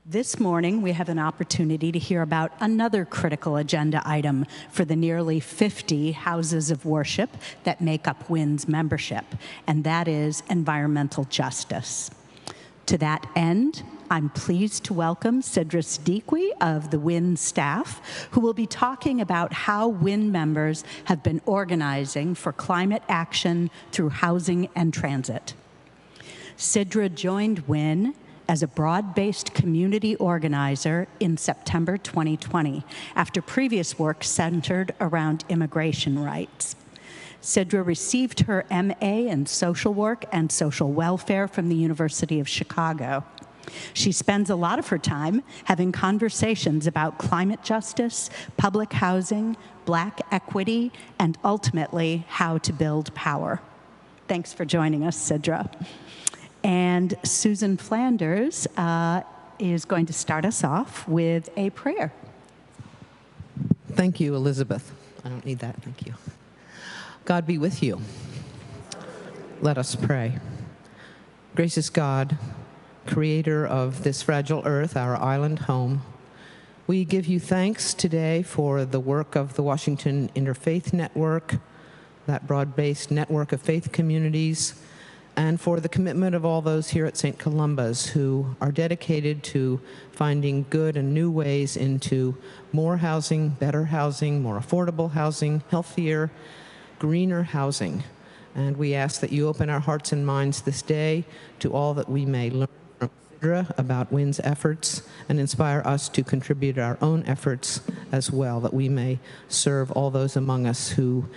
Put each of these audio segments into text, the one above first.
This morning, we have an opportunity to hear about another critical agenda item for the nearly 50 houses of worship that make up WIN's membership, and that is environmental justice. To that end, I'm pleased to welcome Sidra Siddiqui of the WIN staff, who will be talking about how WIN members have been organizing for climate action through housing and transit. Sidra joined WIN as a broad-based community organizer in September 2020, after previous work centered around immigration rights. Sidra received her MA in social work and social welfare from the University of Chicago. She spends a lot of her time having conversations about climate justice, public housing, Black equity, and ultimately how to build power. Thanks for joining us, Sidra. And Susan Flanders is going to start us off with a prayer. Thank you, Elizabeth. I don't need that, thank you. God be with you. Let us pray. Gracious God, creator of this fragile earth, our island home, we give you thanks today for the work of the Washington Interfaith Network, that broad-based network of faith communities, and for the commitment of all those here at St. Columba's who are dedicated to finding good and new ways into more housing, better housing, more affordable housing, healthier, greener housing. And we ask that you open our hearts and minds this day to all that we may learn from Sidra about WIN's efforts and inspire us to contribute our own efforts as well, that we may serve all those among us who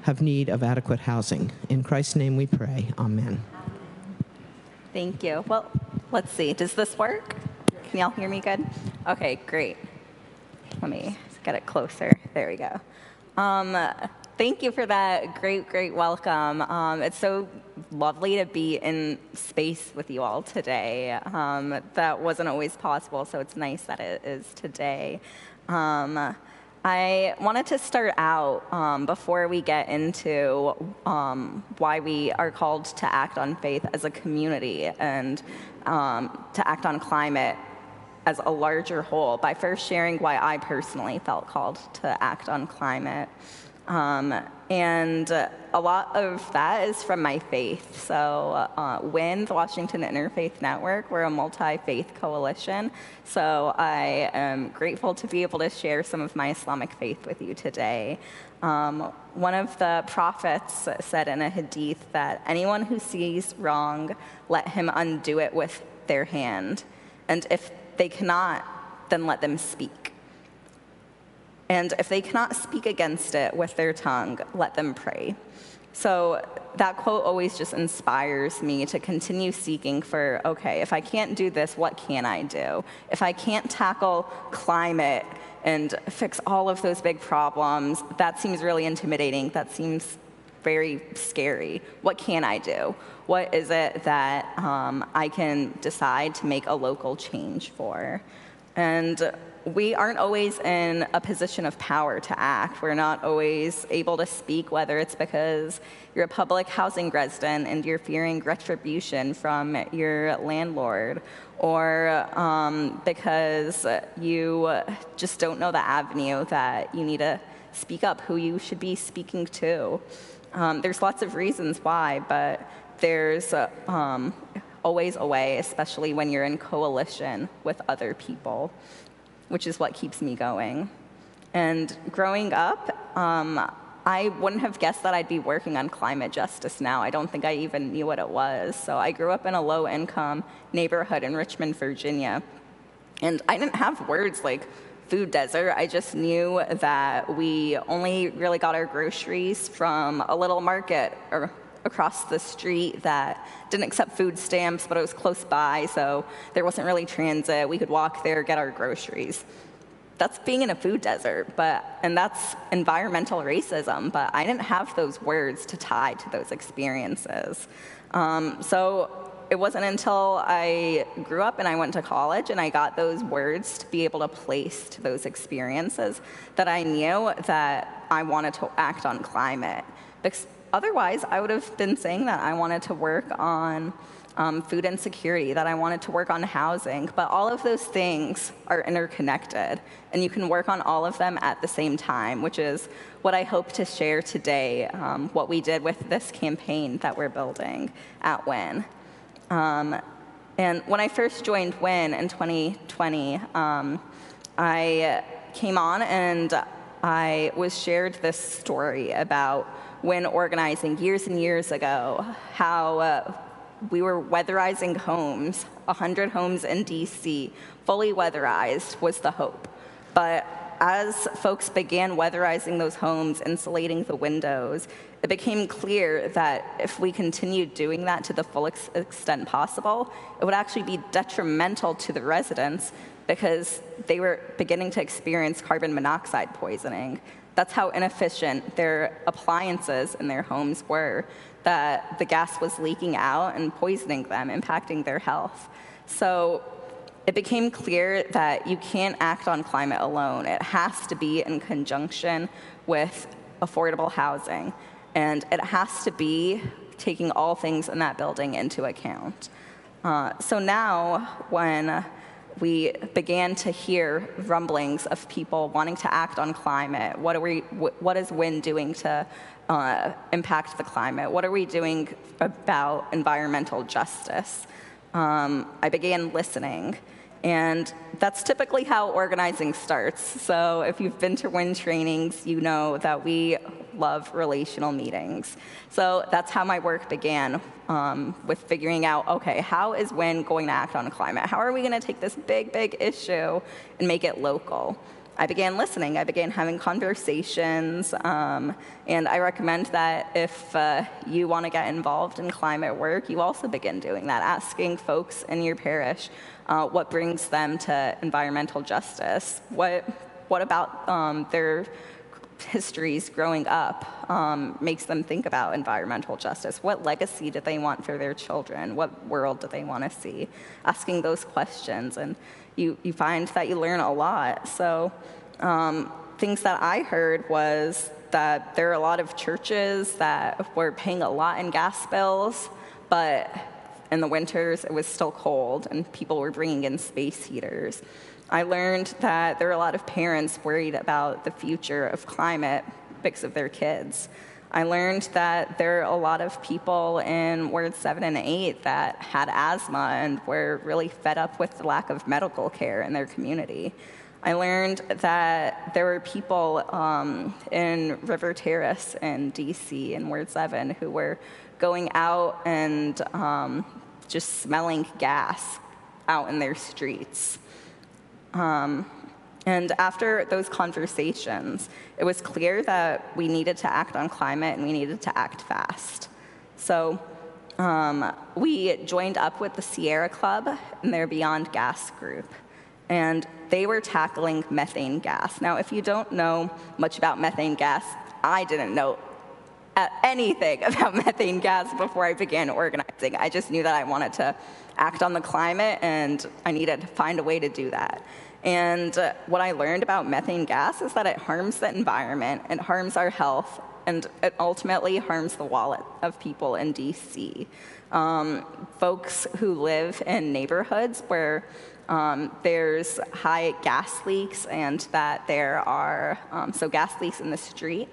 have need of adequate housing. In Christ's name we pray. Amen. Thank you. Well, let's see. Does this work? Can y'all hear me good? Okay, great. Let me get it closer. There we go. Thank you for that great welcome. It's so lovely to be in space with you all today. That wasn't always possible, so it's nice that it is today. I wanted to start out before we get into why we are called to act on faith as a community and to act on climate as a larger whole by first sharing why I personally felt called to act on climate. And a lot of that is from my faith. So WIN, the Washington Interfaith Network, we're a multi-faith coalition. So I am grateful to be able to share some of my Islamic faith with you today. One of the prophets said in a hadith that anyone who sees wrong, let him undo it with their hand. And if they cannot, then let them speak. And if they cannot speak against it with their tongue, let them pray. So that quote always just inspires me to continue seeking for, okay, if I can't do this, what can I do? If I can't tackle climate and fix all of those big problems, that seems really intimidating. That seems very scary. What can I do? What is it that I can decide to make a local change for? And we aren't always in a position of power to act. We're not always able to speak, whether it's because you're a public housing resident and you're fearing retribution from your landlord, or because you just don't know the avenue that you need to speak up, who you should be speaking to. There's lots of reasons why, but there's always a way, especially when you're in coalition with other people, which is what keeps me going. And growing up, I wouldn't have guessed that I'd be working on climate justice now. I don't think I even knew what it was. So I grew up in a low-income neighborhood in Richmond, Virginia. And I didn't have words like food desert. I just knew that we only really got our groceries from a little market or across the street that didn't accept food stamps, but it was close by, so there wasn't really transit. We could walk there, get our groceries. That's being in a food desert, and that's environmental racism, but I didn't have those words to tie to those experiences. So it wasn't until I grew up and I went to college and I got those words to be able to place to those experiences that I knew that I wanted to act on climate. Because otherwise, I would have been saying that I wanted to work on food insecurity, that I wanted to work on housing, but all of those things are interconnected, and you can work on all of them at the same time, which is what I hope to share today, what we did with this campaign that we're building at WIN. And when I first joined WIN in 2020, I came on and I was shared this story about WIN organizing years and years ago, how we were weatherizing homes, 100 homes in DC, fully weatherized was the hope. But as folks began weatherizing those homes, insulating the windows, it became clear that if we continued doing that to the full extent possible, it would actually be detrimental to the residents because they were beginning to experience carbon monoxide poisoning. That's how inefficient their appliances in their homes were, that the gas was leaking out and poisoning them, impacting their health. So it became clear that you can't act on climate alone. It has to be in conjunction with affordable housing, and it has to be taking all things in that building into account. So now, when we began to hear rumblings of people wanting to act on climate, what is WIN doing to impact the climate? What are we doing about environmental justice? I began listening. And that's typically how organizing starts. So if you've been to WIN trainings, you know that we love relational meetings. So that's how my work began, with figuring out, okay, how is WIN going to act on climate? How are we going to take this big, big issue and make it local? I began listening. I began having conversations. And I recommend that if you want to get involved in climate work, you also begin doing that, asking folks in your parish what brings them to environmental justice. What about their histories growing up makes them think about environmental justice? What legacy do they want for their children? What world do they want to see? Asking those questions, and you find that you learn a lot. So things that I heard was that there are a lot of churches that were paying a lot in gas bills, but in the winters it was still cold and people were bringing in space heaters. I learned that there are a lot of parents worried about the future of climate because of their kids. I learned that there are a lot of people in Ward 7 and 8 that had asthma and were really fed up with the lack of medical care in their community. I learned that there were people in River Terrace in DC in Ward 7 who were going out and just smelling gas out in their streets. And after those conversations, it was clear that we needed to act on climate and we needed to act fast. So we joined up with the Sierra Club and their Beyond Gas group, and they were tackling methane gas. Now, if you don't know much about methane gas, I didn't know anything about methane gas before I began organizing. I just knew that I wanted to act on the climate and I needed to find a way to do that. And what I learned about methane gas is that it harms the environment, it harms our health, and it ultimately harms the wallet of people in DC. Folks who live in neighborhoods where there's high gas leaks and that there are, so gas leaks in the street,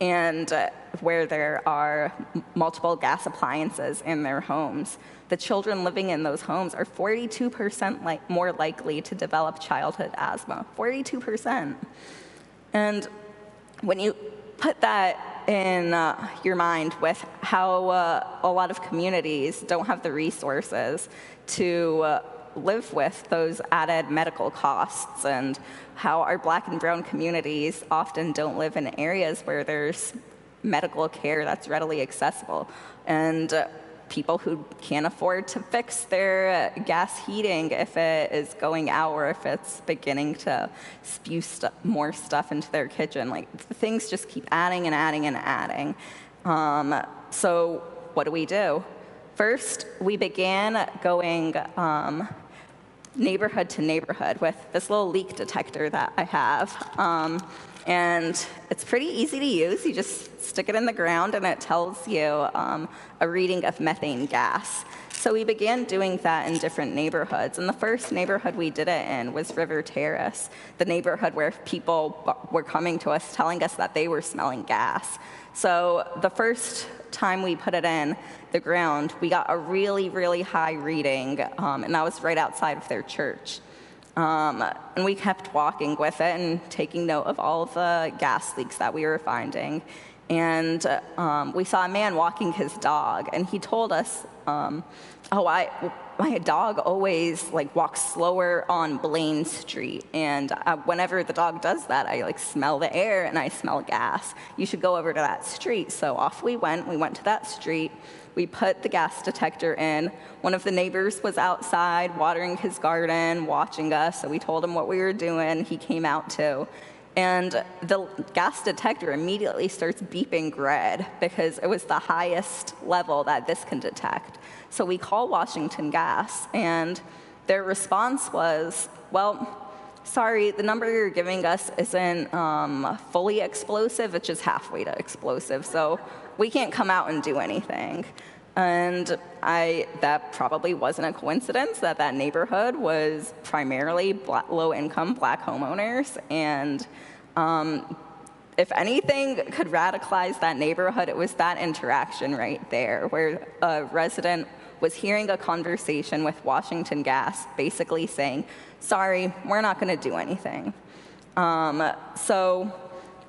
and where there are multiple gas appliances in their homes. The children living in those homes are 42% more likely to develop childhood asthma, 42%. And when you put that in your mind with how a lot of communities don't have the resources to live with those added medical costs, and how our Black and brown communities often don't live in areas where there's medical care that's readily accessible, and people who can't afford to fix their gas heating if it is going out or if it's beginning to spew more stuff into their kitchen. Like, things just keep adding and adding and adding. So what do? First, we began going neighborhood to neighborhood with this little leak detector that I have. And it's pretty easy to use. You just stick it in the ground and it tells you a reading of methane gas. So we began doing that in different neighborhoods. And the first neighborhood we did it in was River Terrace, the neighborhood where people were coming to us telling us that they were smelling gas. So the first time we put it in the ground, we got a really, really high reading, and that was right outside of their church. And we kept walking with it and taking note of all of the gas leaks that we were finding. And we saw a man walking his dog, and he told us, my dog always walks slower on Blaine Street, and whenever the dog does that, I smell the air and I smell gas. You should go over to that street. So off we went. We went to that street. We put the gas detector in. One of the neighbors was outside watering his garden, watching us. So we told him what we were doing. He came out too. And the gas detector immediately starts beeping red because it was the highest level that this can detect. So we call Washington Gas, and their response was, well, sorry, the number you're giving us isn't fully explosive, it's just halfway to explosive, so we can't come out and do anything. And that probably wasn't a coincidence that that neighborhood was primarily low-income black homeowners, and if anything could radicalize that neighborhood, it was that interaction right there, where a resident was hearing a conversation with Washington Gas, basically saying, sorry, we're not going to do anything. So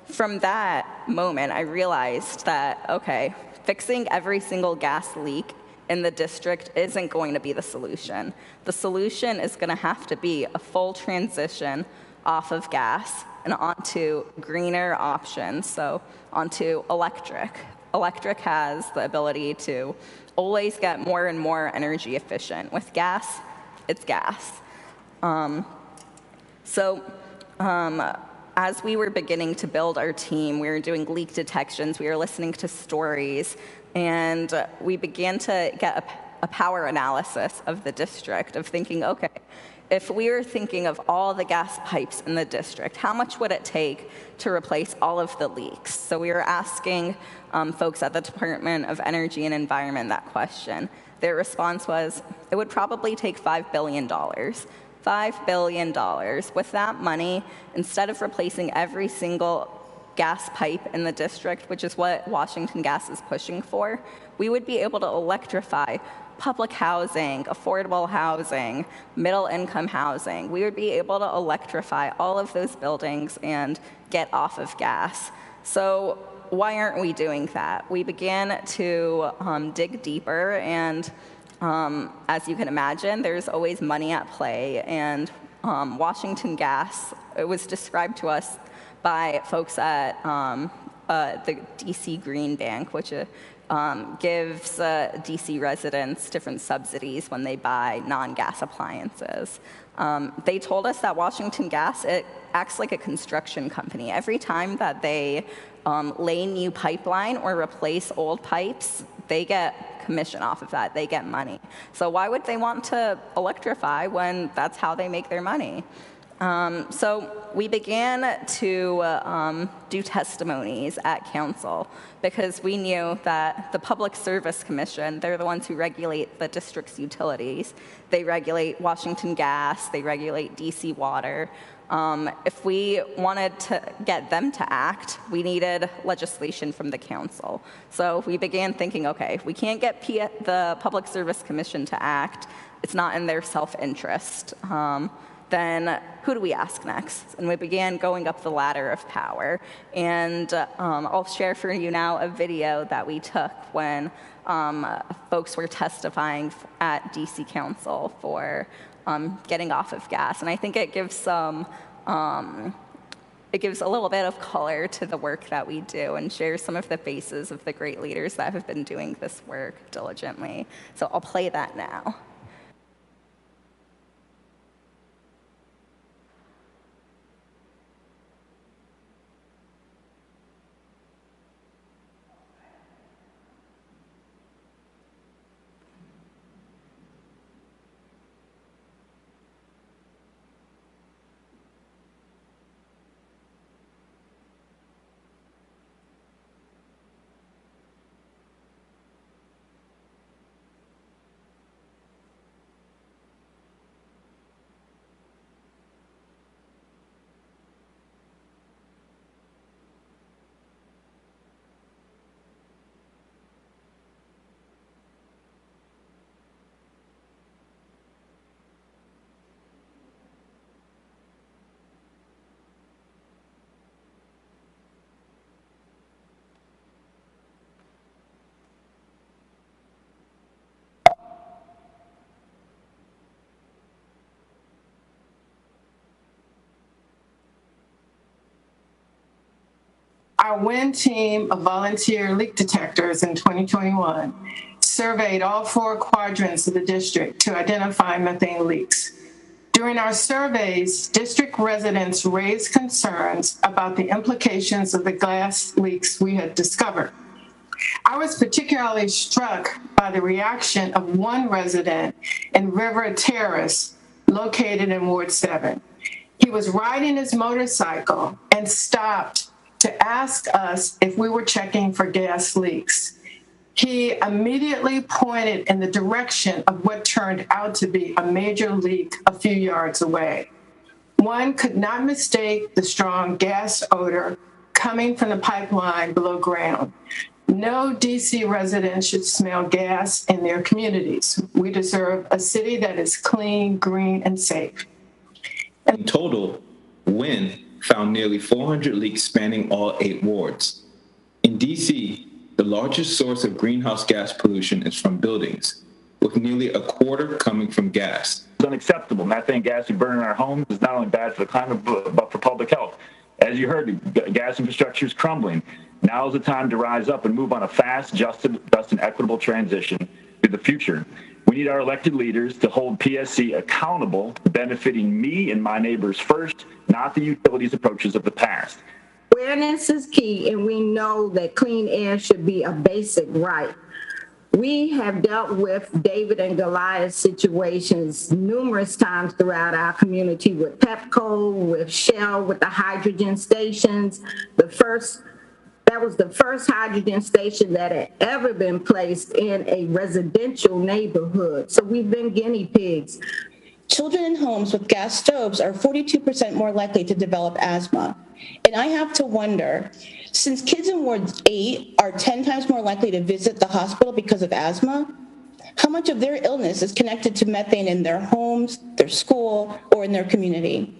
from that moment, I realized that, okay, fixing every single gas leak in the district isn't going to be the solution. The solution is going to have to be a full transition off of gas and onto greener options, so onto electric. Electric has the ability to always get more and more energy efficient. With gas, it's gas. As we were beginning to build our team, we were doing leak detections, we were listening to stories, and we began to get a power analysis of the district, of thinking, okay, if we were thinking of all the gas pipes in the district, how much would it take to replace all of the leaks? So we were asking folks at the Department of Energy and Environment that question. Their response was, it would probably take $5 billion. $5 billion. With that money, instead of replacing every single gas pipe in the district, which is what Washington Gas is pushing for, we would be able to electrify public housing, affordable housing, middle-income housing. We would be able to electrify all of those buildings and get off of gas. So why aren't we doing that? We began to dig deeper, and as you can imagine, there's always money at play. And Washington Gas, it was described to us by folks at the DC Green Bank, which gives DC residents different subsidies when they buy non-gas appliances. They told us that Washington Gas, it acts like a construction company. Every time that they lay new pipeline or replace old pipes, they get commission off of that. They get money. So why would they want to electrify when that's how they make their money? So we began to do testimonies at council because we knew that the Public Service Commission, they're the ones who regulate the district's utilities. They regulate Washington Gas, they regulate DC Water. If we wanted to get them to act, we needed legislation from the council. So we began thinking, okay, if we can't get the Public Service Commission to act, it's not in their self-interest. Then who do we ask next? And we began going up the ladder of power. And I'll share for you now a video that we took when folks were testifying at DC Council for getting off of gas. And I think it gives it gives a little bit of color to the work that we do and shares some of the faces of the great leaders that have been doing this work diligently. So I'll play that now. Our WIN team of volunteer leak detectors in 2021 surveyed all 4 quadrants of the district to identify methane leaks. During our surveys, district residents raised concerns about the implications of the gas leaks we had discovered. I was particularly struck by the reaction of one resident in River Terrace, located in Ward 7. He was riding his motorcycle and stopped to ask us if we were checking for gas leaks. He immediately pointed in the direction of what turned out to be a major leak a few yards away. One could not mistake the strong gas odor coming from the pipeline below ground. No DC resident should smell gas in their communities. We deserve a city that is clean, green, and safe. In total, WIN found nearly 400 leaks spanning all 8 wards. In DC, the largest source of greenhouse gas pollution is from buildings, with nearly a quarter coming from gas. It's unacceptable. Methane gas we burn in our homes is not only bad for the climate, but for public health. As you heard, the gas infrastructure is crumbling. Now is the time to rise up and move on a fast, just and equitable transition to the future. We need our elected leaders to hold PSC accountable, benefiting me and my neighbors first, not the utilities approaches of the past. Awareness is key, and we know that clean air should be a basic right. We have dealt with David and Goliath situations numerous times throughout our community with Pepco, with Shell, with the hydrogen stations. That was the first hydrogen station that had ever been placed in a residential neighborhood. So we've been guinea pigs. Children in homes with gas stoves are 42% more likely to develop asthma. And I have to wonder, since kids in Ward 8 are 10 times more likely to visit the hospital because of asthma, how much of their illness is connected to methane in their homes, their school, or in their community?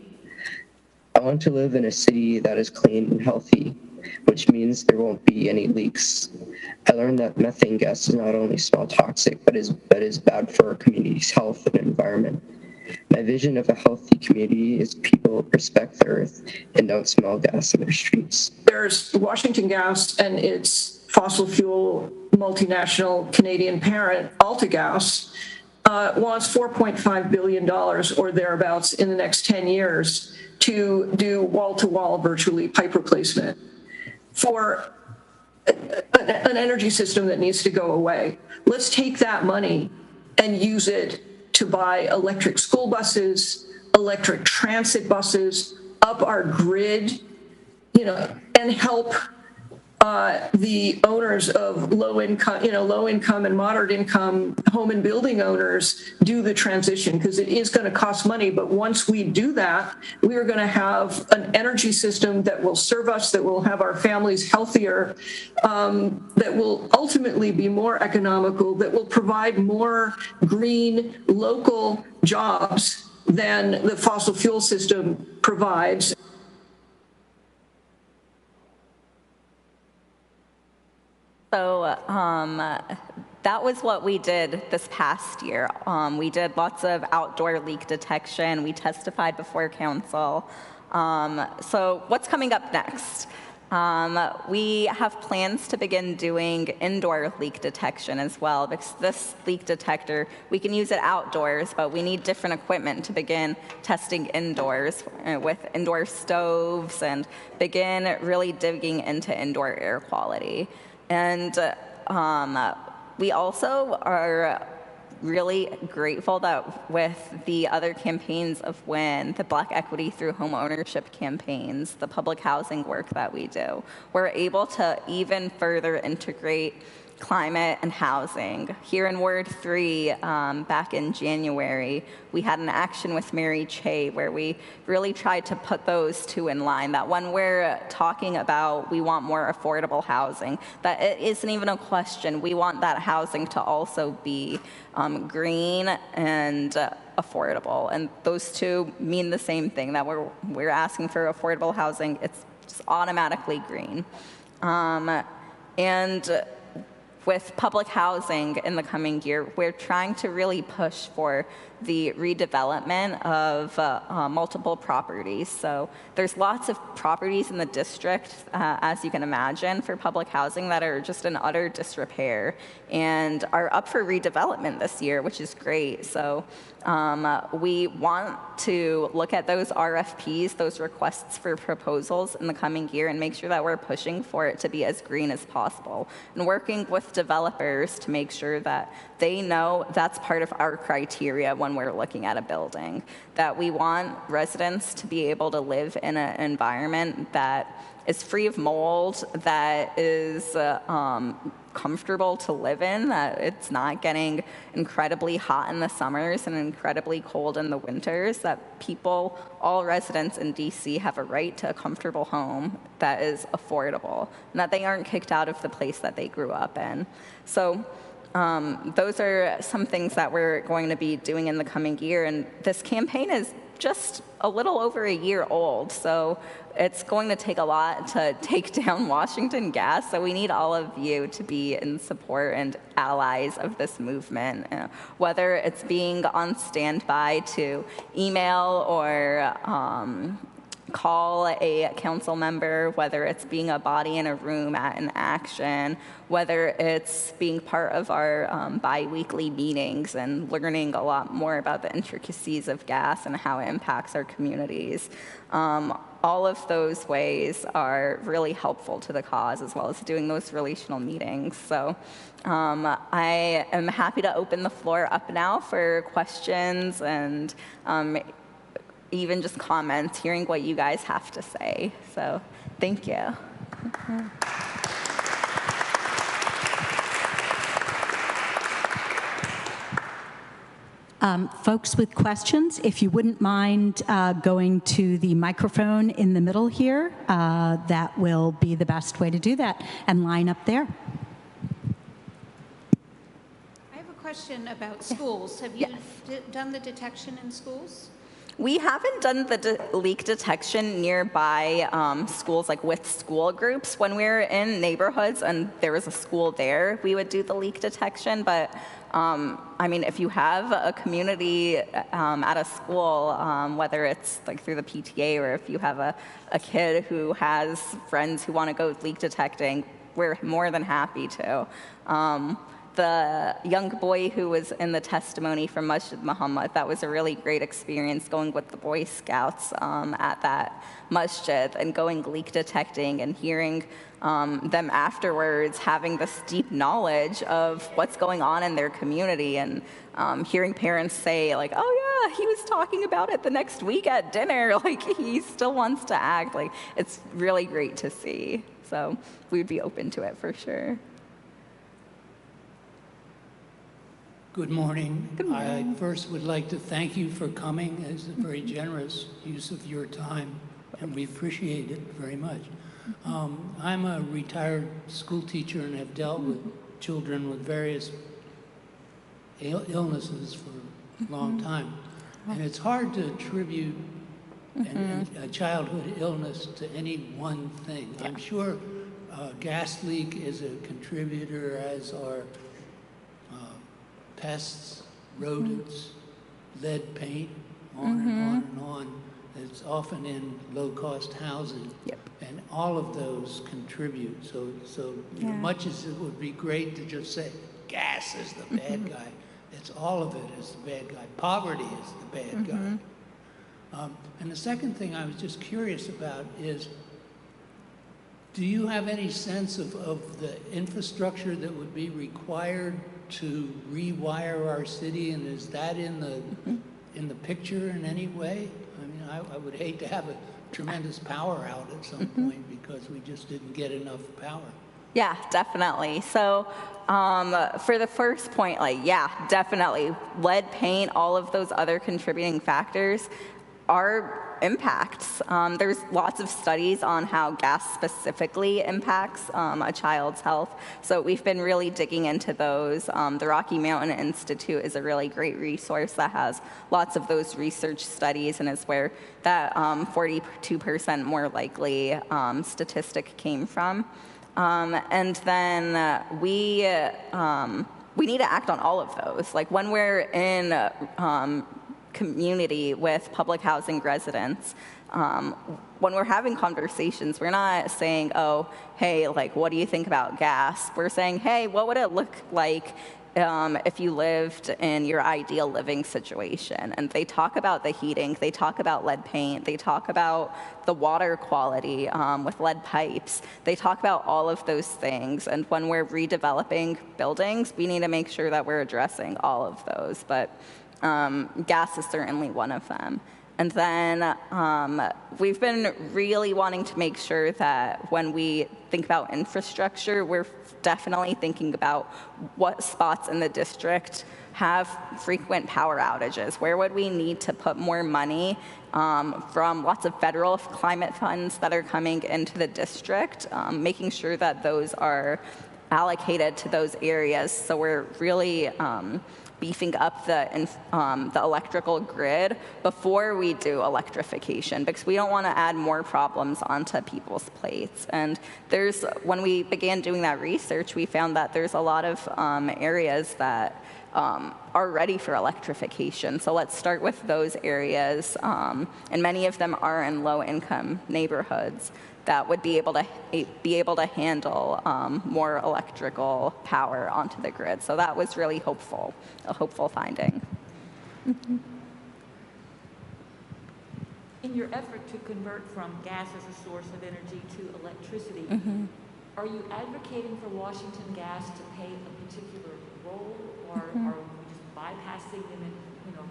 I want to live in a city that is clean and healthy, which means there won't be any leaks. I learned that methane gas is not only smell toxic, but is bad for our community's health and environment. My vision of a healthy community is people respect the earth and don't smell gas in their streets. There's Washington Gas and its fossil fuel multinational Canadian parent, AltaGas, wants $4.5 billion or thereabouts in the next 10 years to do wall-to-wall virtually pipe replacement for an energy system that needs to go away. Let's take that money and use it to buy electric school buses, electric transit buses, up our grid, and help the owners of low income and moderate income home and building owners do the transition, because it is going to cost money. But once we do that, we are going to have an energy system that will serve us, that will have our families healthier, that will ultimately be more economical, that will provide more green local jobs than the fossil fuel system provides. So that was what we did this past year. We did lots of outdoor leak detection. We testified before council. So what's coming up next? We have plans to begin doing indoor leak detection as well, because this leak detector, we can use it outdoors, but we need different equipment to begin testing indoors with indoor stoves and begin really digging into indoor air quality. And we also are really grateful that with the other campaigns of WIN, the Black Equity Through Home Ownership campaigns, the public housing work that we do, we're able to even further integrate climate and housing. Here in Ward 3, back in January, we had an action with Mary Che where we really tried to put those two in line. That when we're talking about we want more affordable housing, that it isn't even a question. We want that housing to also be green and affordable. And those two mean the same thing, that we're asking for affordable housing. It's just automatically green. And with public housing in the coming year, we're trying to really push for the redevelopment of multiple properties. So there's lots of properties in the district, as you can imagine, for public housing that are just in utter disrepair and are up for redevelopment this year, which is great. So we want to look at those RFPs, those requests for proposals in the coming year, and make sure that we're pushing for it to be as green as possible, and working with developers to make sure that they know that's part of our criteria when we're looking at a building, that we want residents to be able to live in an environment that is free of mold, that is comfortable to live in, that it's not getting incredibly hot in the summers and incredibly cold in the winters, that people, all residents in DC, have a right to a comfortable home that is affordable, and that they aren't kicked out of the place that they grew up in. So those are some things that we're going to be doing in the coming year, and this campaign is just a little over a year old, so it's going to take a lot to take down Washington Gas, so we need all of you to be in support and allies of this movement, whether it's being on standby to email or call a council member, whether it's being a body in a room at an action, whether it's being part of our bi-weekly meetings and learning a lot more about the intricacies of gas and how it impacts our communities. All of those ways are really helpful to the cause, as well as doing those relational meetings. So I am happy to open the floor up now for questions and even just comments, hearing what you guys have to say. So thank you. Folks with questions, if you wouldn't mind going to the microphone in the middle here, that will be the best way to do that, and line up there. I have a question about schools. Have you done the detection in schools? We haven't done the leak detection nearby schools, like with school groups. When we were in neighborhoods and there was a school there, we would do the leak detection. But I mean, if you have a community at a school, whether it's like through the PTA or if you have a kid who has friends who want to go leak detecting, we're more than happy to. The young boy who was in the testimony from Masjid Muhammad, that was a really great experience going with the Boy Scouts at that masjid and going leak detecting and hearing them afterwards having this deep knowledge of what's going on in their community, and hearing parents say like, oh yeah, he was talking about it the next week at dinner, like he still wants to act. Like, it's really great to see. So we'd be open to it for sure. Good morning. Good morning. I first would like to thank you for coming. It's a very generous use of your time, and we appreciate it very much. I'm a retired school teacher and have dealt with children with various illnesses for a long time. And it's hard to attribute a childhood illness to any one thing. I'm sure gas leak is a contributor, as are pests, rodents, lead paint, on and on and on. It's often in low-cost housing, and all of those contribute. So you know, much as it would be great to just say gas is the bad guy, it's all of it is the bad guy. Poverty is the bad guy. And the second thing I was just curious about is, do you have any sense of the infrastructure that would be required to rewire our city, and is that in the picture in any way? I mean, I would hate to have a tremendous power out at some point because we just didn't get enough power. Yeah, definitely. So for the first point, like, yeah, definitely. Lead paint, all of those other contributing factors are impacts. There's lots of studies on how gas specifically impacts a child's health. So we've been really digging into those. The Rocky Mountain Institute is a really great resource that has lots of those research studies, and is where that 42% more likely statistic came from. And then we need to act on all of those. Like when we're in community with public housing residents, when we're having conversations, we're not saying, oh, hey, like, what do you think about gas? We're saying, hey, what would it look like if you lived in your ideal living situation? And they talk about the heating, they talk about lead paint, they talk about the water quality with lead pipes, they talk about all of those things. And when we're redeveloping buildings, we need to make sure that we're addressing all of those. But gas is certainly one of them. And then we've been really wanting to make sure that when we think about infrastructure, we're definitely thinking about what spots in the district have frequent power outages. Where would we need to put more money from lots of federal climate funds that are coming into the district, making sure that those are allocated to those areas. So we're really beefing up the electrical grid before we do electrification, because we don't want to add more problems onto people's plates. And when we began doing that research, we found that there's a lot of areas that are ready for electrification. So let's start with those areas, and many of them are in low-income neighborhoods that would be able to handle more electrical power onto the grid. So that was really a hopeful finding. Mm-hmm. In your effort to convert from gas as a source of energy to electricity, mm-hmm. are you advocating for Washington Gas to play a particular role, or mm-hmm. are we just bypassing them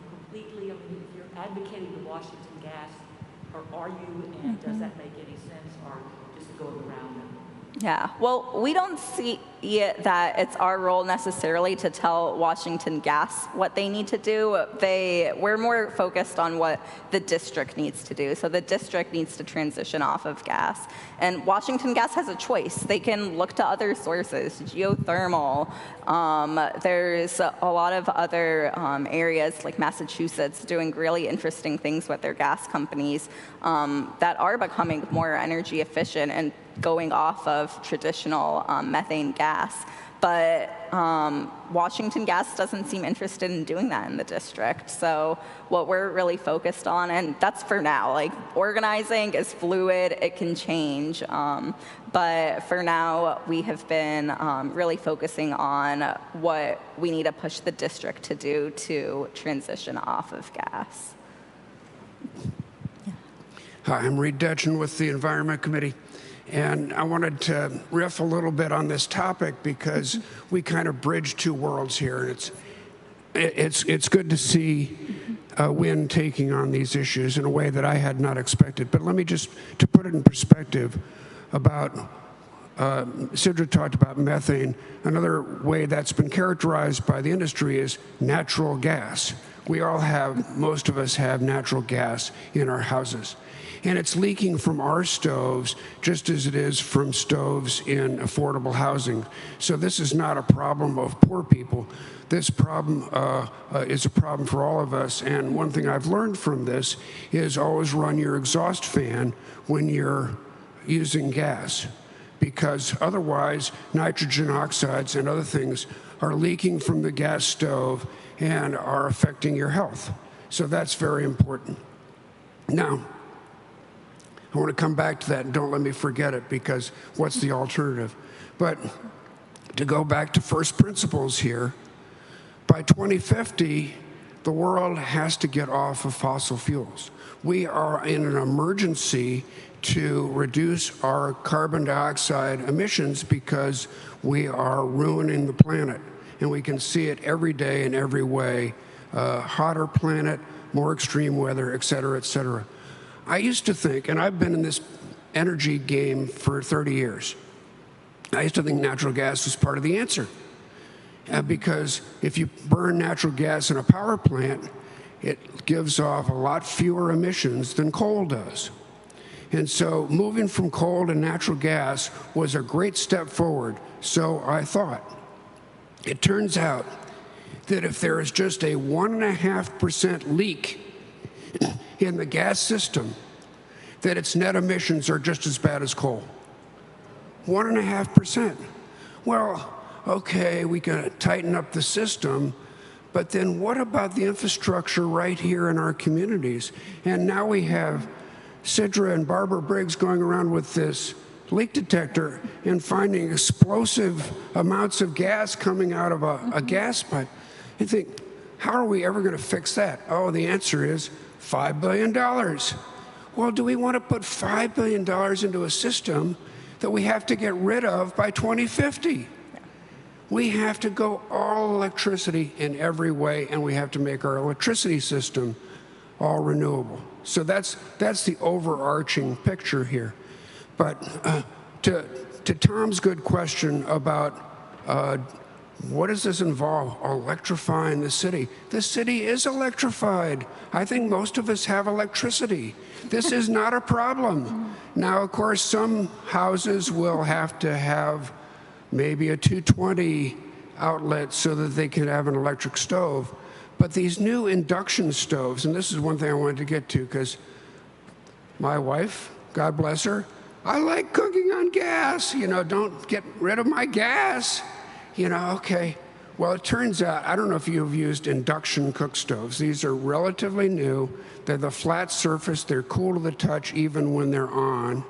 completely? I mean, if you're advocating to Washington Gas, or are you, and does that make any sense, or just going around them? Yeah, well, we don't see it that it's our role necessarily to tell Washington Gas what they need to do. We're more focused on what the district needs to do. So the district needs to transition off of gas. And Washington Gas has a choice. They can look to other sources, geothermal. There's a lot of other areas like Massachusetts doing really interesting things with their gas companies that are becoming more energy efficient and going off of traditional methane gas. But Washington Gas doesn't seem interested in doing that in the district. So what we're really focused on, and that's for now, like organizing is fluid, it can change. But for now, we have been really focusing on what we need to push the district to do to transition off of gas. Hi, I'm Reed Detchen with the Environment Committee. And I wanted to riff a little bit on this topic because we kind of bridge two worlds here. It's good to see WIN taking on these issues in a way that I had not expected. But let me just, to put it in perspective, about Sidra talked about methane. Another way that's been characterized by the industry is natural gas. We all have, most of us have natural gas in our houses. And it's leaking from our stoves just as it is from stoves in affordable housing. So this is not a problem of poor people. This problem is a problem for all of us. And one thing I've learned from this is always run your exhaust fan when you're using gas, because otherwise nitrogen oxides and other things are leaking from the gas stove and are affecting your health. So that's very important. Now, I want to come back to that, and don't let me forget it, because what's the alternative? But to go back to first principles here, by 2050, the world has to get off of fossil fuels. We are in an emergency to reduce our carbon dioxide emissions because we are ruining the planet. And we can see it every day in every way. Hotter planet, more extreme weather, et cetera, et cetera. I used to think, and I've been in this energy game for 30 years, I used to think natural gas was part of the answer. Because if you burn natural gas in a power plant, it gives off a lot fewer emissions than coal does. And so moving from coal to natural gas was a great step forward, so I thought. It turns out that if there is just a 1.5% leak in the gas system, that its net emissions are just as bad as coal. 1.5%. Well, okay, we can tighten up the system, but then what about the infrastructure right here in our communities? And now we have Sidra and Barbara Briggs going around with this leak detector and finding explosive amounts of gas coming out of a gas pipe. You think, how are we ever going to fix that? Oh, the answer is $5 billion. Well, do we want to put $5 billion into a system that we have to get rid of by 2050? We have to go all electricity in every way, and we have to make our electricity system all renewable. So that's the overarching picture here. But to Tom's good question about what does this involve, electrifying the city? The city is electrified. I think most of us have electricity. This is not a problem. Now, of course, some houses will have to have maybe a 220 outlet so that they can have an electric stove. But these new induction stoves, and this is one thing I wanted to get to, because my wife, God bless her, I like cooking on gas. You know, don't get rid of my gas. You know, okay. Well, it turns out, I don't know if you've used induction cook stoves. These are relatively new. They're the flat surface. They're cool to the touch even when they're on.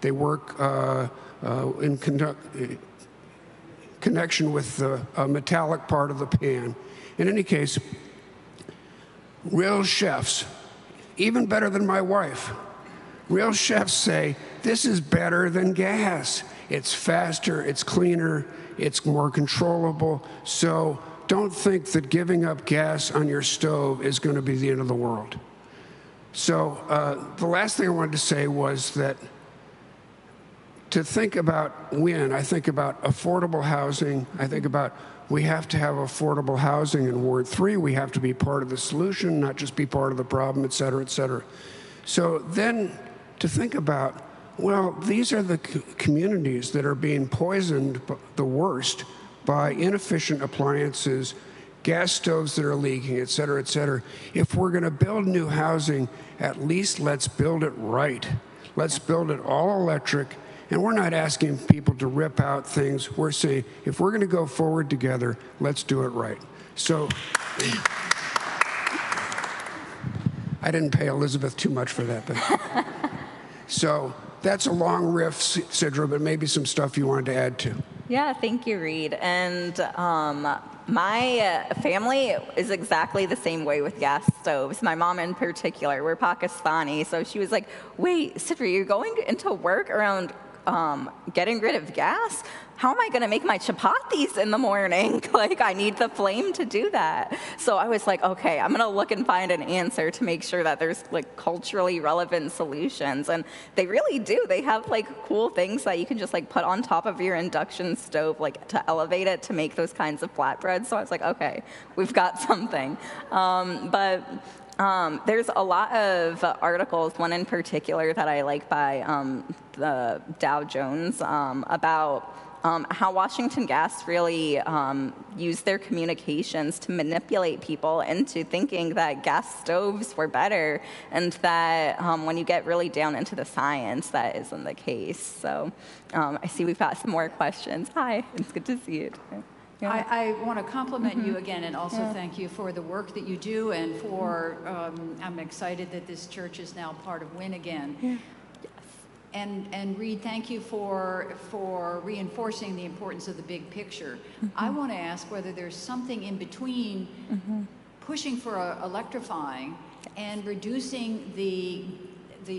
They work in connection with the metallic part of the pan. In any case, real chefs, even better than my wife, real chefs say, this is better than gas. It's faster, it's cleaner, it's more controllable. So don't think that giving up gas on your stove is going to be the end of the world. So the last thing I wanted to say was that to think about when, I think about affordable housing, I think about we have to have affordable housing in Ward 3. We have to be part of the solution, not just be part of the problem, et cetera, et cetera. So then to think about, well, these are the communities that are being poisoned the worst by inefficient appliances, gas stoves that are leaking, et cetera, et cetera. If we're going to build new housing, at least let's build it right. Let's build it all electric. And we're not asking people to rip out things. We're saying, if we're going to go forward together, let's do it right. So I didn't pay Elizabeth too much for that. But so that's a long riff, Sidra, but maybe some stuff you wanted to add to. Yeah, thank you, Reed. And my family is exactly the same way with gas stoves. My mom in particular, we're Pakistani, so she was like, wait, Sidra, you're going into work around getting rid of gas? How am I going to make my chapatis in the morning? Like, I need the flame to do that. So I was like, okay, I'm going to look and find an answer to make sure that there's like culturally relevant solutions. And they really do. They have like cool things that you can just like put on top of your induction stove, like to elevate it to make those kinds of flatbreads. So I was like, okay, we've got something. There's a lot of articles, one in particular that I like by the Dow Jones about how Washington Gas really used their communications to manipulate people into thinking that gas stoves were better, and that when you get really down into the science, that isn't the case. So I see we've got some more questions. Hi, it's good to see you. Yeah. I want to compliment you again and also thank you for the work that you do, and for, I'm excited that this church is now part of WIN again. Yeah. And Reed, thank you for reinforcing the importance of the big picture. I want to ask whether there's something in between pushing for electrifying and reducing the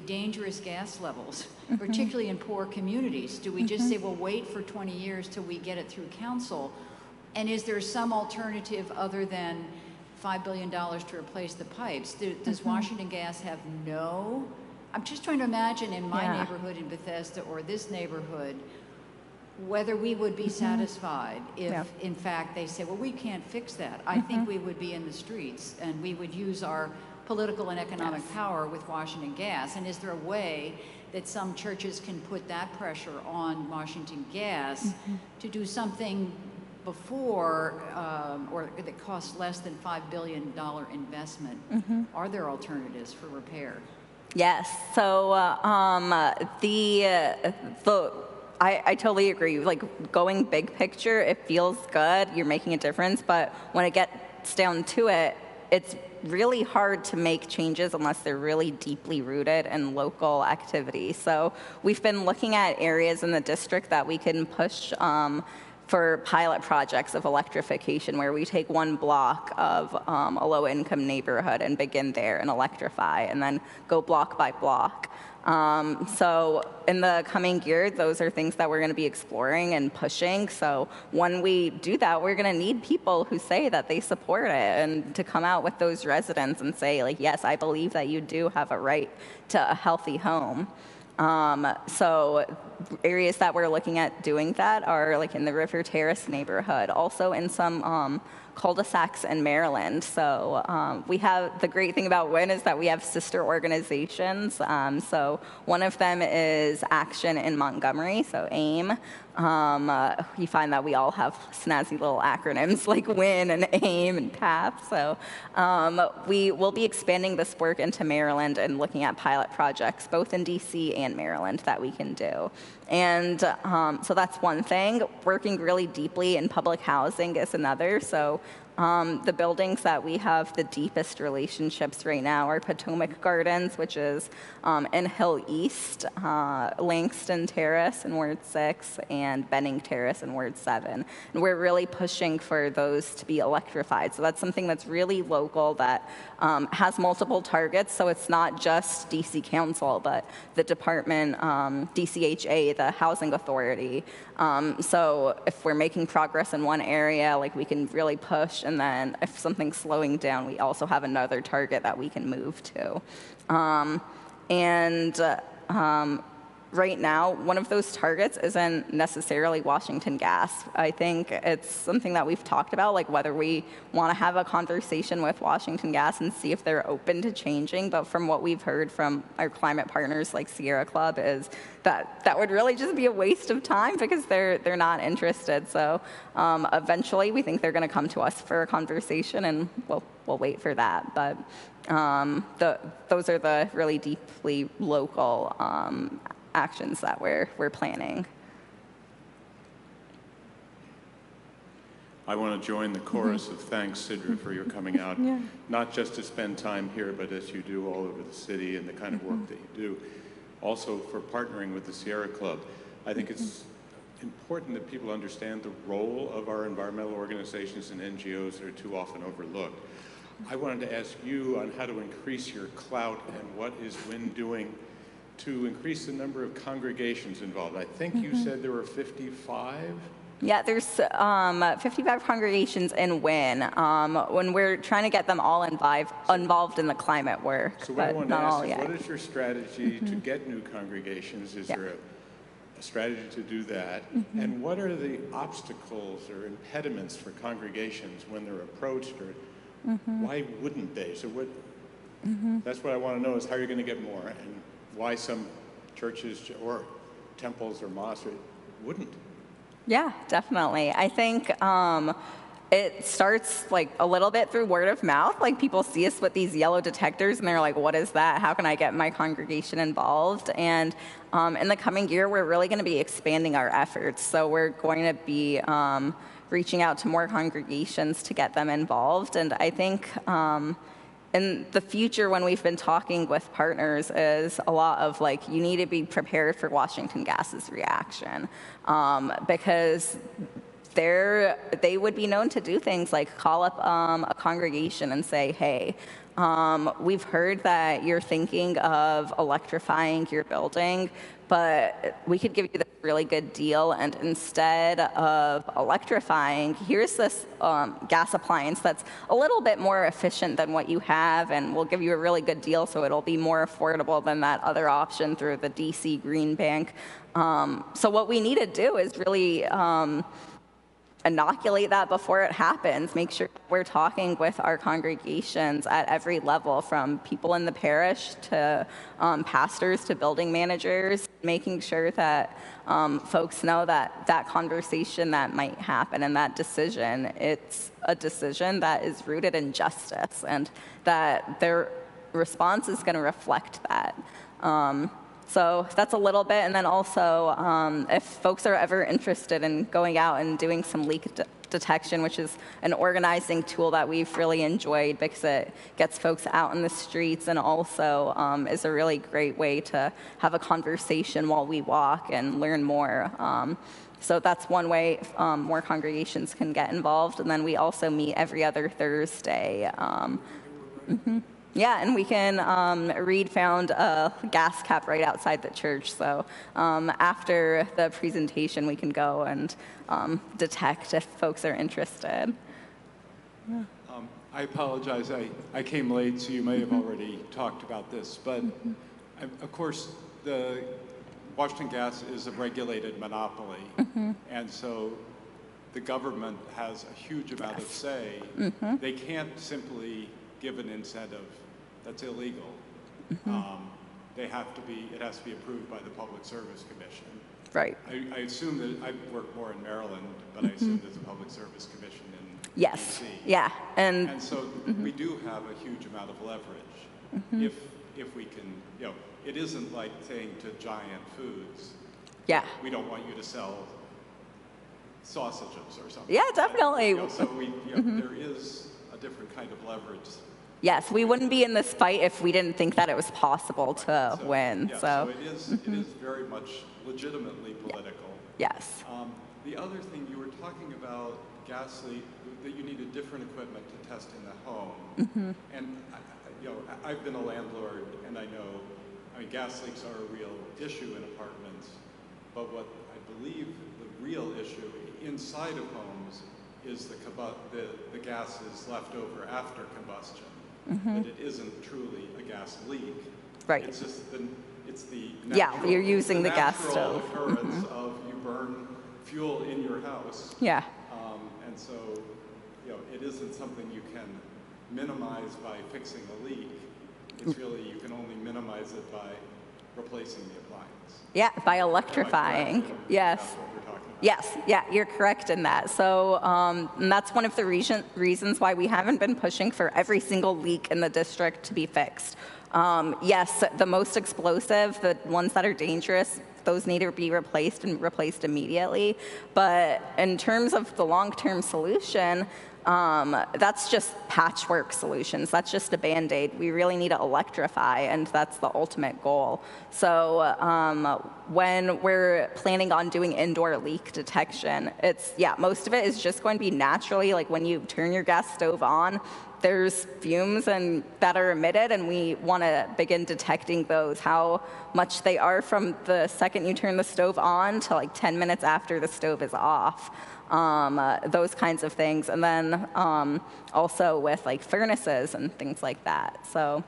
dangerous gas levels, particularly in poor communities. Do we just say, well, wait for 20 years till we get it through council? And is there some alternative other than $5 billion to replace the pipes? Does Washington Gas have no? I'm just trying to imagine in my neighborhood in Bethesda or this neighborhood, whether we would be satisfied if, in fact, they say, well, we can't fix that. I think we would be in the streets, and we would use our political and economic power with Washington Gas. And is there a way that some churches can put that pressure on Washington Gas to do something before, or that costs less than $5 billion investment? Are there alternatives for repair? Yes. So the I totally agree. Like, going big picture, it feels good, you're making a difference, but when it gets down to it, it's really hard to make changes unless they're really deeply rooted in local activity. So we've been looking at areas in the district that we can push for pilot projects of electrification, where we take one block of a low-income neighborhood and begin there and electrify, and then go block by block. So in the coming year, those are things that we're going to be exploring and pushing. So when we do that, we're going to need people who say that they support it, and to come out with those residents and say, like, yes, I believe that you do have a right to a healthy home. So areas that we're looking at doing that are like in the River Terrace neighborhood, also in some cul-de-sacs in Maryland. So we have, the great thing about WIN is that we have sister organizations. So one of them is Action in Montgomery, so AIM. You find that we all have snazzy little acronyms like WIN and AIM and PATH. So we will be expanding this work into Maryland and looking at pilot projects, both in DC and Maryland, that we can do. And so that's one thing. Working really deeply in public housing is another. So the buildings that we have the deepest relationships right now are Potomac Gardens, which is in Hill East, Langston Terrace in Ward 6, and Benning Terrace in Ward 7. And we're really pushing for those to be electrified. So that's something that's really local, that has multiple targets. So it's not just DC Council, but the department, DCHA, the Housing Authority. So if we're making progress in one area, like, we can really push, and then if something's slowing down, we also have another target that we can move to. Right now, one of those targets isn't necessarily Washington Gas. I think it's something that we've talked about, like whether we want to have a conversation with Washington Gas and see if they're open to changing. But from what we've heard from our climate partners like Sierra Club is that that would really just be a waste of time, because they're not interested. So eventually, we think they're going to come to us for a conversation, and we'll wait for that. But those are the really deeply local actions that we're planning. I want to join the chorus of thanks, Sidra, for your coming out, not just to spend time here, but as you do all over the city and the kind of work that you do. Also for partnering with the Sierra Club. I think it's important that people understand the role of our environmental organizations and NGOs that are too often overlooked. I wanted to ask you on how to increase your clout, and what is WIN doing to increase the number of congregations involved. I think you said there were 55? Yeah, there's 55 congregations in WIN. When we're trying to get them all involved in the climate work. So what I wanted to ask is, what is your strategy to get new congregations? Is there a strategy to do that? And what are the obstacles or impediments for congregations when they're approached, or why wouldn't they? So what? That's what I want to know, is how you're going to get more, and why some churches or temples or mosques wouldn't. Yeah, definitely. I think it starts like a little bit through word of mouth. Like, people see us with these yellow detectors and they're like, what is that? How can I get my congregation involved? And in the coming year, we're really going to be expanding our efforts. So we're going to be reaching out to more congregations to get them involved. And I think in the future, when we've been talking with partners, is a lot of like, you need to be prepared for Washington Gas's reaction, because they would be known to do things like call up a congregation and say, hey, we've heard that you're thinking of electrifying your building, but we could give you this really good deal, and instead of electrifying, here's this gas appliance that's a little bit more efficient than what you have, and we'll give you a really good deal, so it'll be more affordable than that other option through the DC Green Bank. So what we need to do is really inoculate that before it happens. Make sure we're talking with our congregations at every level, from people in the parish to pastors to building managers, making sure that folks know that that conversation that might happen and that decision, it's a decision that is rooted in justice, and that their response is going to reflect that. So that's a little bit. And then also, if folks are ever interested in going out and doing some leak detection, which is an organizing tool that we've really enjoyed because it gets folks out in the streets and also is a really great way to have a conversation while we walk and learn more. So that's one way more congregations can get involved. And then we also meet every other Thursday. Yeah, and we can, Reed found a gas cap right outside the church. So after the presentation, we can go and detect if folks are interested. Yeah. I apologize, I came late, so you may have already talked about this. But of course, the Washington Gas is a regulated monopoly. And so the government has a huge amount of say. They can't simply give an incentive that's illegal. They have to be, it has to be approved by the Public Service Commission. Right. I assume that, I work more in Maryland, but I assume there's a Public Service Commission in Yes. DC. Yeah. And so we do have a huge amount of leverage if we can, you know, it isn't like saying to Giant Foods, yeah, we don't want you to sell sausages or something. Yeah, definitely. So we, there is a different kind of leverage. Yes, we wouldn't be in this fight if we didn't think that it was possible to win. Yeah, so it is very much legitimately political. Yes. The other thing you were talking about, gas leak, that you needed different equipment to test in the home. And I've been a landlord, and I know, gas leaks are a real issue in apartments. But what I believe the real issue inside of homes is the gases left over after combustion. That it isn't truly a gas leak. Right. It's just it's the natural, you're using the gas stove. Occurrence of you burn fuel in your house. Yeah. And so, it isn't something you can minimize by fixing a leak. It's really, you can only minimize it by replacing the appliance. Yeah, by electrifying. Yes. Yes, yeah, you're correct in that. So and that's one of the reasons why we haven't been pushing for every single leak in the district to be fixed. Yes, the most explosive, the ones that are dangerous, those need to be replaced and replaced immediately. But in terms of the long-term solution, that's just patchwork solutions. That's just a Band-Aid. We really need to electrify, and that's the ultimate goal. So when we're planning on doing indoor leak detection, most of it is just going to be naturally, like when you turn your gas stove on, there's fumes that are emitted, and we want to begin detecting those, how much they are from the second you turn the stove on to like 10 minutes after the stove is off. Those kinds of things. And then also with like furnaces and things like that. So,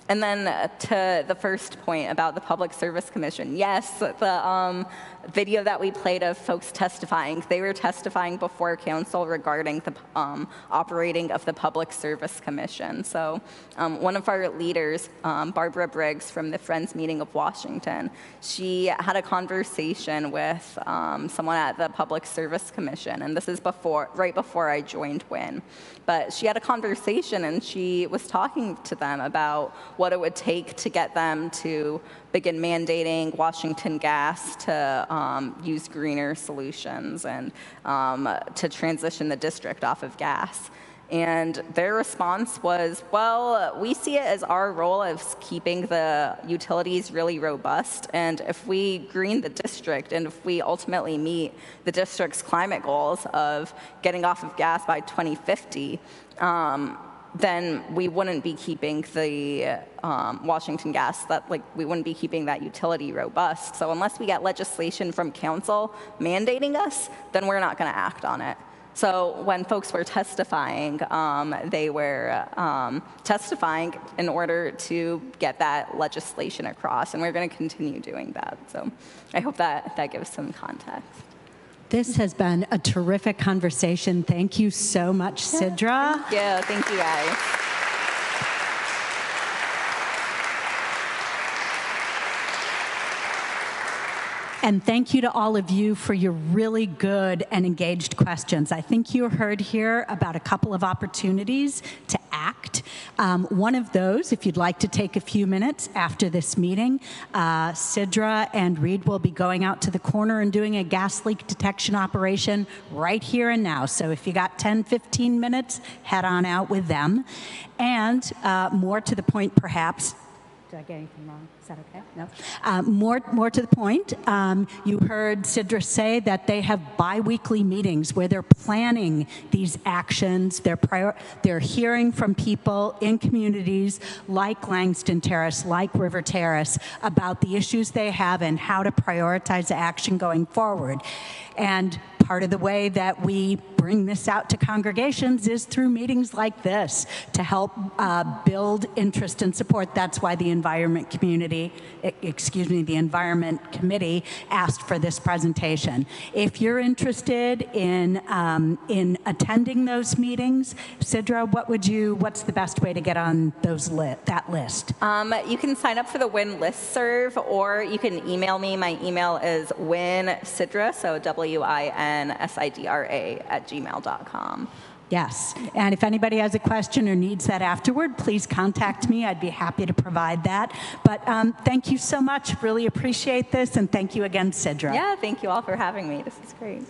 and then to the first point about the Public Service Commission, yes, the video that we played of folks testifying, they were testifying before council regarding the operating of the Public Service Commission. So one of our leaders, Barbara Briggs from the Friends Meeting of Washington, she had a conversation with someone at the Public Service Commission, and this is right before I joined WIN. But she had a conversation, and she was talking to them about what it would take to get them to begin mandating Washington Gas to use greener solutions and to transition the district off of gas. And their response was, well, we see it as our role of keeping the utilities really robust. And if we green the district, and if we ultimately meet the district's climate goals of getting off of gas by 2050, then we wouldn't be keeping the Washington Gas, we wouldn't be keeping that utility robust. So unless we get legislation from council mandating us, then we're not going to act on it. So when folks were testifying, they were testifying in order to get that legislation across, and we're going to continue doing that. So I hope that gives some context. This has been a terrific conversation. Thank you so much, Sidra. Thank you guys. And thank you to all of you for your really good and engaged questions. I think you heard here about a couple of opportunities to act. One of those, if you'd like to take a few minutes after this meeting, Sidra and Reed will be going out to the corner and doing a gas leak detection operation right here and now. So if you got 10, 15 minutes, head on out with them. And more to the point, perhaps, did I get anything wrong? Is that okay? No. More to the point, you heard Sidra say that they have bi-weekly meetings where they're planning these actions. They're hearing from people in communities like Langston Terrace, like River Terrace, about the issues they have and how to prioritize action going forward. And part of the way that we bring this out to congregations is through meetings like this to help build interest and support. That's why the Environment Committee asked for this presentation. If you're interested in attending those meetings, Sidra, what's the best way to get on that list? You can sign up for the WIN listserv, or you can email me. My email is winsidra, so winsidra@gmail.com. Yes, and if anybody has a question or needs that afterward, please contact me. I'd be happy to provide that. But thank you so much. Really appreciate this, and thank you again, Sidra. Yeah, thank you all for having me. This is great.